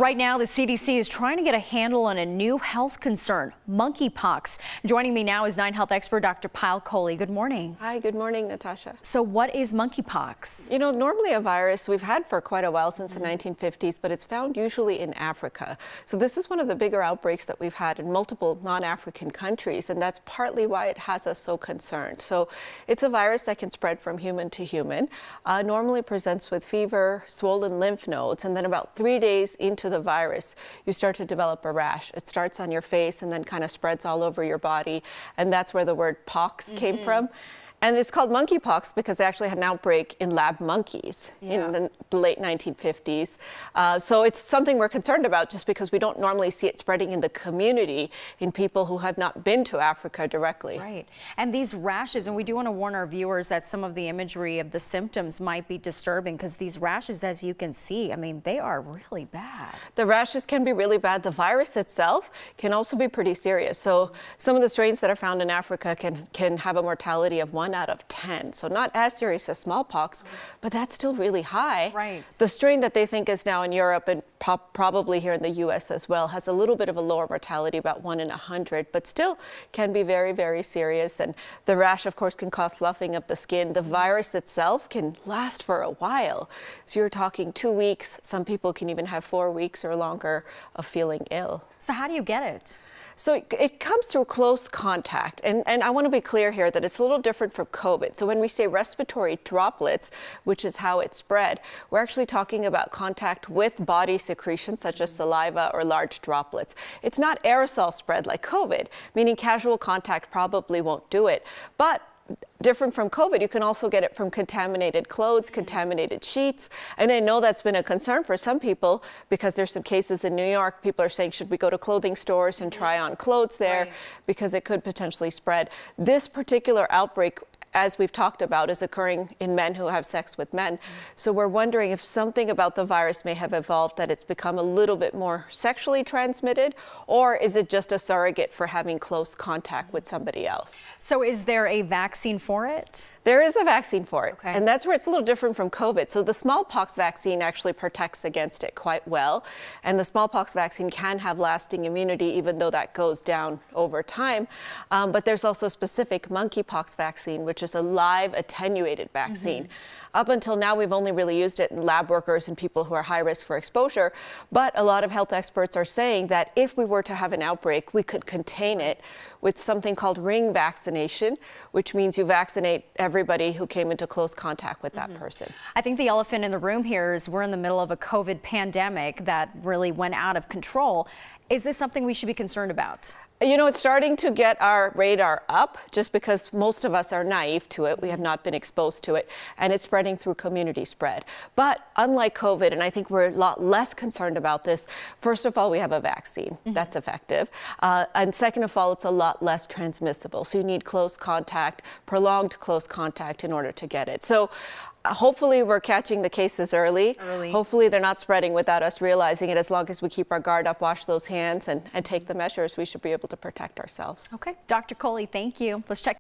Right now, the CDC is trying to get a handle on a new health concern, monkeypox. Joining me now is 9 Health expert Dr. Payal Kohli. Good morning. Hi, good morning, Natasha. So what is monkeypox? You know, normally a virus we've had for quite a while, since the 1950s, but it's found usually in Africa. So this is one of the bigger outbreaks that we've had in multiple non-African countries, and that's partly why it has us so concerned. So it's a virus that can spread from human to human. Normally presents with fever, swollen lymph nodes, and then about 3 days into the virus, you start to develop a rash. It starts on your face and then kind of spreads all over your body, and that's where the word pox came from. And it's called monkeypox because they actually had an outbreak in lab monkeys in the late 1950s. So it's something we're concerned about just because we don't normally see it spreading in the community in people who have not been to Africa directly. Right. And these rashes, and we do want to warn our viewers that some of the imagery of the symptoms might be disturbing because these rashes, as you can see, I mean, they are really bad. The rashes can be really bad. The virus itself can also be pretty serious. So some of the strains that are found in Africa can have a mortality of 1 out of 10. So not as serious as smallpox, but that's still really high. Right. The strain that they think is now in Europe and probably here in the US as well has a little bit of a lower mortality, about 1 in 100, but still can be very, very serious. And the rash, of course, can cause sloughing of the skin. The virus itself can last for a while. So you're talking 2 weeks. Some people can even have 4 weeks or longer of feeling ill. So how do you get it? So it comes through close contact. And I want to be clear here that it's a little different from COVID. So when we say respiratory droplets, which is how it spread, we're actually talking about contact with body secretions such as saliva or large droplets. It's not aerosol spread like COVID, meaning casual contact probably won't do it. But different from COVID, you can also get it from contaminated clothes, contaminated sheets. And I know that's been a concern for some people because there's some cases in New York. People are saying, should we go to clothing stores and try on clothes there because it could potentially spread. This particular outbreak, as we've talked about, is occurring in men who have sex with men. So we're wondering if something about the virus may have evolved, that it's become a little bit more sexually transmitted, or is it just a surrogate for having close contact with somebody else? So is there a vaccine for it? There is a vaccine for it, okay. And that's where it's a little different from COVID. So the smallpox vaccine actually protects against it quite well, and the smallpox vaccine can have lasting immunity, even though that goes down over time. But there's also a specific monkeypox vaccine, which is a live attenuated vaccine. Up until now, we've only really used it in lab workers and people who are high risk for exposure. But a lot of health experts are saying that if we were to have an outbreak, we could contain it with something called ring vaccination, which means you vaccinate everybody who came into close contact with that person. I think the elephant in the room here is we're in the middle of a COVID pandemic that really went out of control. Is this something we should be concerned about? You know, it's starting to get our radar up just because most of us are naive to it. We have not been exposed to it, and it's spreading through community spread. But unlike COVID, and I think we're a lot less concerned about this, first of all, we have a vaccine that's effective. And second of all, it's a lot less transmissible. So you need close contact, prolonged close contact in order to get it. So hopefully we're catching the cases early. Hopefully they're not spreading without us realizing it. As long as we keep our guard up, wash those hands, and take the measures, we should be able to protect ourselves. Okay. Dr. Kohli, thank you. Let's check.